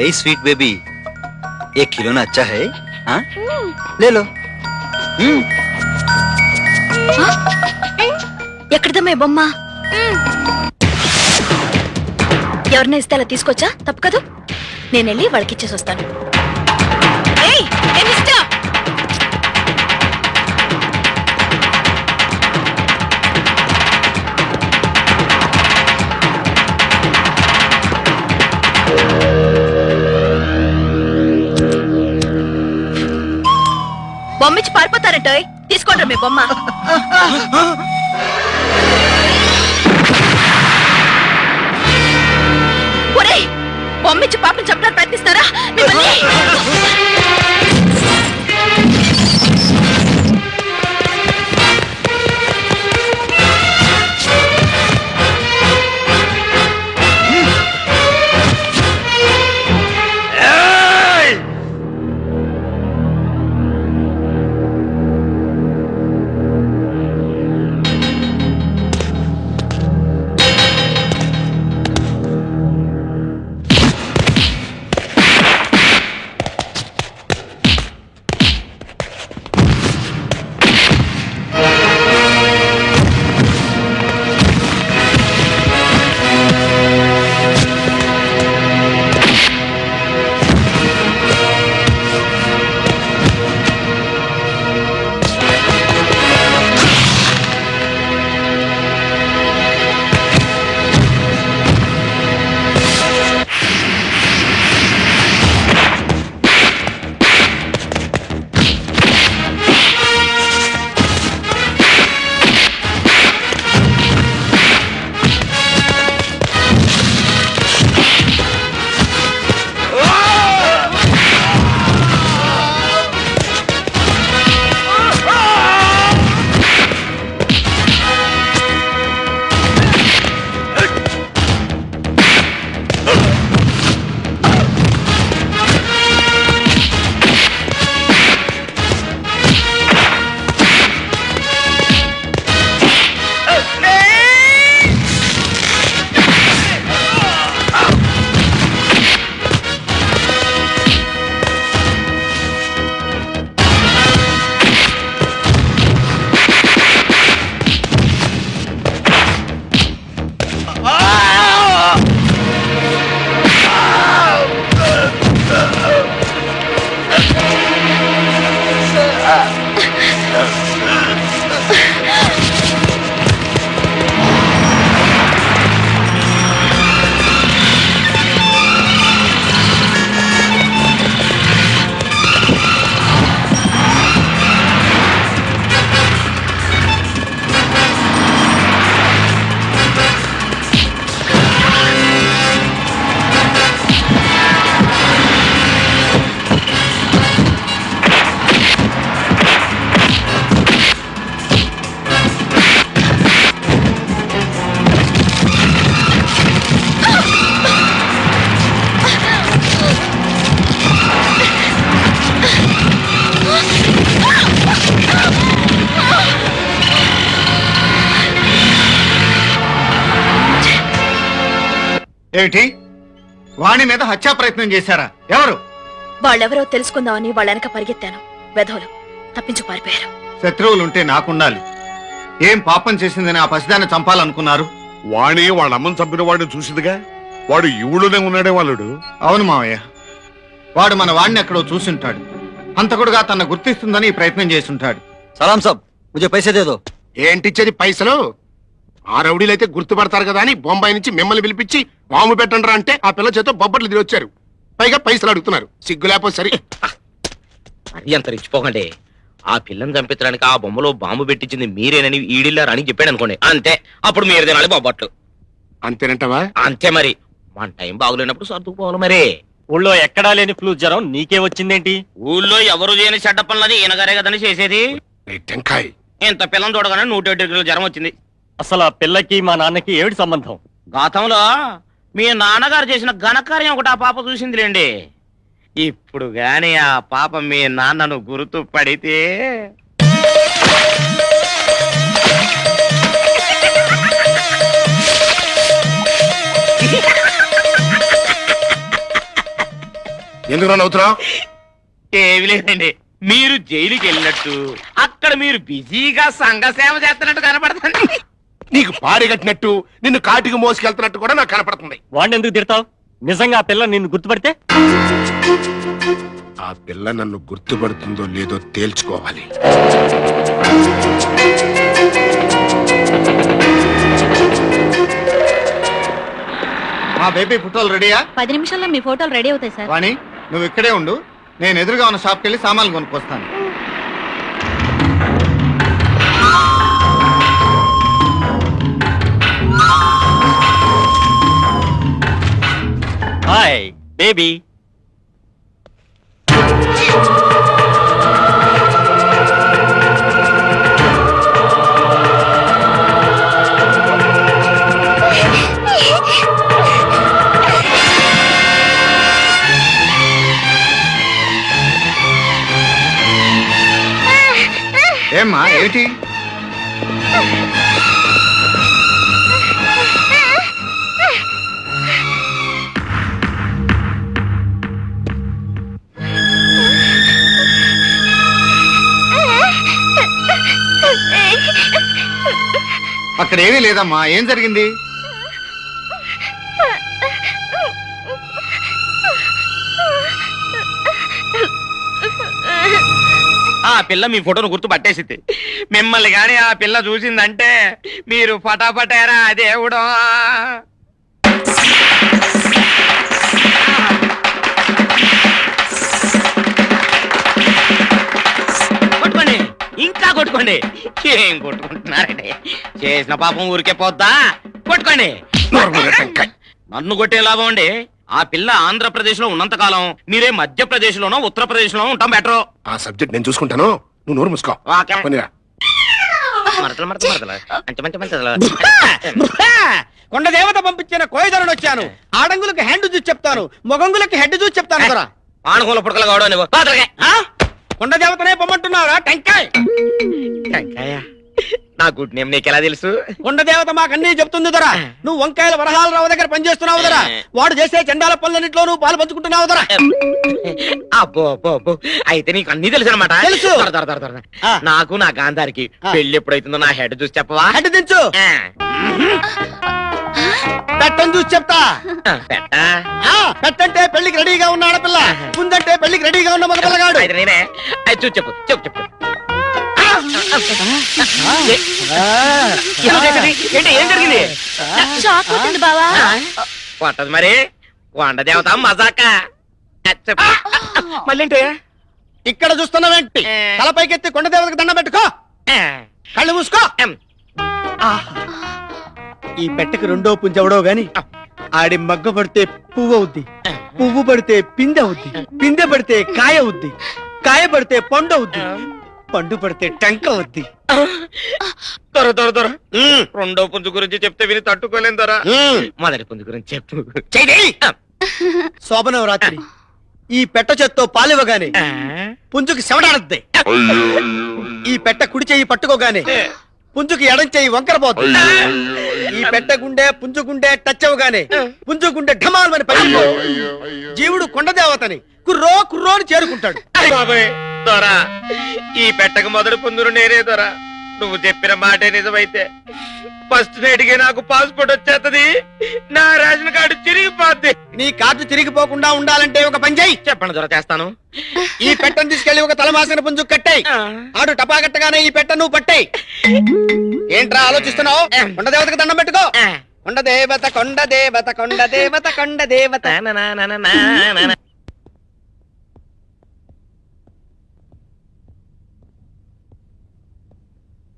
ए sweet baby, 1 खिलौना अच्छा है? हाँ? ले लो। ఎక్కడదమ్మా బొమ్మ? ఎవరిని ఇస్తే అలా తీసుకొచ్చా? తప్పు కదూ. నేను వెళ్ళి వాళ్ళకి ఇచ్చేసి వస్తాను. బొమ్మిచ్చి పారిపోతారంట. తీసుకోండి మీ బొమ్మ. బొమ్మిచ్చి పాపను చంపడానికి ప్రయత్నిస్తారా? ఏమిటి? వాణి మీద హత్యా ప్రయత్నం చేశారా? ఎవరు? వాళ్ళెవరో తెలుసుకుందామని వాళ్ళ వెనక పరిగెత్తాను. వెధవులు తప్పించు పారిపోయారు. శత్రువులుంటే నాకుండాలి. ఏం పాపం చేసిందని ఆ పసిదాన్ని చంపాలనుకున్నారు? వాణి వాళ్ళ అమ్మని చంపిన వాడిని చూసిందిగా. వాడు ఈ ఊళ్ళోనే ఉన్నాడే వాళ్ళుడు. అవును మావయ్య, వాడు మన వాడిని ఎక్కడో చూసుంటాడు. హంతకుడుగా తన గుర్తిస్తుందని ప్రయత్నం చేసుంటాడు. సలాం సాబ్, ముझे पैसे दे दो. ఏంటిచ్చేది? పైసలు? ఆ రౌడీలైతే గుర్తుపడతారు కదా అని బొంబాయి నుంచి మిమ్మల్ని పిలిపించి మాము పెట్టండ్రా అంటే ఆ పిల్ల చేతో బొబ్బట్లు తిరొచ్చారు. పైగా పైసలు అడుగుతున్నారు. సిగ్గు లేకపోతే సరే. ఎంత రిచ్చిపోకండి. ఆ పిల్లని చంపించడానికి ఆ బొమ్మలో బాంబు పెట్టించింది మీరేనని ఈడిల్లారని చెప్పాడు అనుకోండి, అంతే. అప్పుడు మీరు తినాలి బొబ్బట్లు. అంతేనంటవా? అంతే మరి. మన టైం బాగులేనప్పుడు సర్దుకుపోవాలి మరి. ఊళ్ళో ఎక్కడా లేని ఫ్లూ జ్వరం నీకే వచ్చిందేంటి? ఊళ్ళో ఎవరు చేయని చెడ్డ పనులని ఈయనగారే కదని చేసేది. టెంకాయ్ ఇంత పిల్లని చూడగానే 107 డిగ్రీల జ్వరం వచ్చింది. అసలు ఆ పిల్లకి మా నాన్నకి ఏమిటి సంబంధం? గతంలో మీ నాన్నగారు చేసిన ఘనకార్యం ఒకటి ఆ పాప చూసిందిలేండి. ఇప్పుడు గాని ఆ పాప మీ నాన్నను గుర్తుపడితే ఎందుకు నవ్వుతున్నావు? ఏమి లేదండి, మీరు జైలుకి వెళ్ళినట్టు అక్కడ మీరు బిజీగా సంఘ సేవ చేస్తున్నట్టు కనపడుతుంది. నీకు పాడి కట్టినట్టు నిన్ను కాటికి మోసుకెళ్తున్నట్టు కూడా నాకు కనపడుతుంది. వాడిని ఎందుకు తిడతావు? నిజంగా ఆ పిల్ల నిన్ను గుర్తుపడితే? ఆ పిల్ల నన్ను గుర్తుపడుతుందో లేదో తేల్చుకోవాలి. మా బేబీ ఫోటోలు రెడీయా? 10 నిమిషాల్లో మీ ఫోటోలు రెడీ అవుతాయి సార్. వాణి, నువ్వు ఇక్కడే ఉండు, నేను ఎదురుగా ఉన్న షాప్కి వెళ్ళి సామాన్లు కొనుక్కొస్తాను. Hi baby. ఏమ్మా, ఏంటి? అక్కడ ఏమీ లేదమ్మా, ఏం జరిగింది? ఆ పిల్ల మీ ఫోటోను గుర్తు పట్టేసింది. మిమ్మల్ని గాని ఆ పిల్ల చూసిందంటే మీరు పటాపటారా దేవుడా. కొట్టుకోండి, ఇంకా కొట్టుకోండి. ఏం కొట్టుకుంటున్నారండి? చేసిన పాపం ఊరికే పోద్దా? కొట్టుకోండి. నన్ను కొట్టే లాభం అండి. ఆ పిల్ల ఆంధ్రప్రదేశ్ లో ఉన్నంత కాలం మీరే మధ్యప్రదేశ్ లోనో ఉత్తరప్రదేశ్ లోనో ఉంటాం బెటర్. ఆ సబ్జెక్ట్ నేను చూసుకుంటాను, నువ్వు నోరు మూసుకో. వాకే. పోనీరా. మరతలు మరతలు మరతలు మంచి మంచి మంచి. కొండ దేవత పంపించిన కోయదరని వచ్చాను. ఆడంగులకు హ్యాండ్ చూసి చెప్తాను, మొగంగులకు హెడ్ చూసి చెప్తాను కదా. ఆనుకూల పుడకలు కావడం నువ్వు ఆ? కొండ దేవతనే పొమ్మంటున్నారా? టెంకాయ్ టెంకాయ. నా గుడ్ నేమ్ నీకెలా తెలుసు? కొండ దేవత మాకన్నీ చెప్తుంది దొరా. నువ్వు వంకాయల వరహాలరావు దగ్గర పనిచేస్తున్నావు దొరా. వాడు చేసే చండాల పనులన్నింటిలో నువ్వు పాలు పంచుకుంటున్నావు దొరా. అబ్బో అబ్బో అబ్బో, అయితే నీకు అన్ని తెలుసు అనమాట. తెలుసు. ఆ. నాకు నా గాంధారికి పెళ్లి ఎప్పుడైతుందో నా హెడ్ చూసి చెప్పవా? హెడ్ దించు. ఆ. పెట్టని చూసి చెప్తా. పెట్టా. ఆ, పెట్టంటే పెళ్లికి రెడీగా ఉన్న ఆడపిల్ల, ముందంటే పెళ్లికి రెడీగా ఉన్న మగ పిల్లగాడు. అయితే నేనే. అది చూసి చెప్పు చెప్పు చెప్పు. ఏంటి, ఏం జరిగింది? షాక్ అవుతుంది బావా. కొట్టదు మరి. కొండ దేవత మజాక. చెప్పు. మళ్ళీ ఏంటి? ఇక్కడ చూస్తున్నావేంటి? తలపైకెత్తి కొండ దేవతకి దండం పెట్టుకో, కళ్ళు మూసుకో. ఈ పెట్టకి రెండో పుంజ ఎవడో గాని ఆడి మగ్గ పడితే పువ్వు అవుద్ది, పువ్వు పడితే పిందె అవుద్ది, పిందె పడితే కాయ అవుద్ది, కాయ పడితే పండు అవుద్ది, పండు పడితే టెంక అవుద్ది. దొర దొర దొర. రెండో పుంజు గురించి చెప్తే విని తట్టుకోలేను దొర. మొదటి పుంజు గురించి చెప్పు. శోభనం రాత్రి ఈ పెట్ట చేత్తో పాలివ్వగానే పుంజుకి శవడాడద్ది. ఈ పెట్ట కుడి చెయ్యి పట్టుకోగానే పుంజుకి ఎడం చెయ్యి వంకర పోతుంది. ఈ పెట్ట గుండె పుంజు గుండె టచ్ అవ్వగానే పుంజు గుండె ఢమాల్మని పగిలిపో. జీవుడు కొండ దేవతని కుర్రో కుర్రో అని చేరుకుంటాడు. బాబాయ్ దొర, ఈ పెట్టక మొదటి పుంజును నేనే దొర. నువ్వు చెప్పిన మాటే నిజమైతే ఫస్ట్ నైట్ కి నాకు పాస్పోర్ట్ వచ్చేస్తది, నా రేషన్ కార్డు చిరిగిపోద్ది. నీ కార్డు తిరిగిపోకుండా ఉండాలంటే ఒక పని చెయ్యి. చెప్పండి దొర, చేస్తాను. ఈ పెట్టను తీసుకెళ్లి ఒక తలమాసిన పుంజు కట్టాయి. ఆడు టపా కట్టగానే ఈ పెట్ట నువ్వు పట్టాయి. ఏంట్రా ఆలోచిస్తున్నావు? కొండ దేవతకి దండం పెట్టుకో. కొండ దేవత కొండ దేవత కొండ దేవత కొండ దేవత.